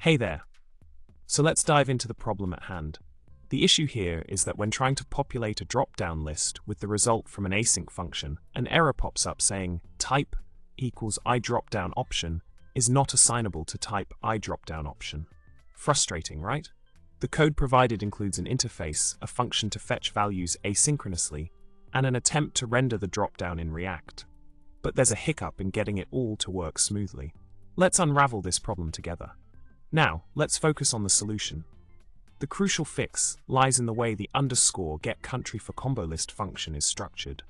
Hey there. So let's dive into the problem at hand. The issue here is that when trying to populate a drop-down list with the result from an async function, an error pops up saying type equals iDropdown option is not assignable to type iDropdown option. Frustrating, right? The code provided includes an interface, a function to fetch values asynchronously, and an attempt to render the drop-down in React. But there's a hiccup in getting it all to work smoothly. Let's unravel this problem together. Now, let's focus on the solution. The crucial fix lies in the way the _getCountryForComboList function is structured.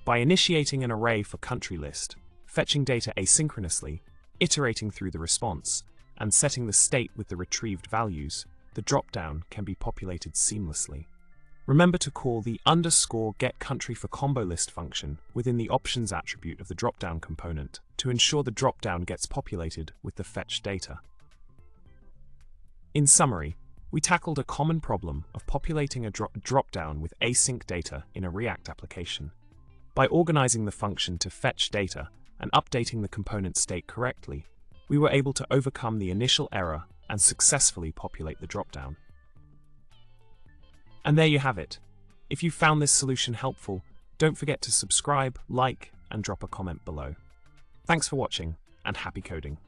By initiating an array for country list, fetching data asynchronously, iterating through the response, and setting the state with the retrieved values, the dropdown can be populated seamlessly. Remember to call the _getCountryForComboList function within the options attribute of the dropdown component to ensure the dropdown gets populated with the fetched data. In summary, we tackled a common problem of populating a dropdown with async data in a React application. By organizing the function to fetch data and updating the component state correctly, we were able to overcome the initial error and successfully populate the dropdown. And there you have it. If you found this solution helpful, don't forget to subscribe, like, and drop a comment below. Thanks for watching, and happy coding.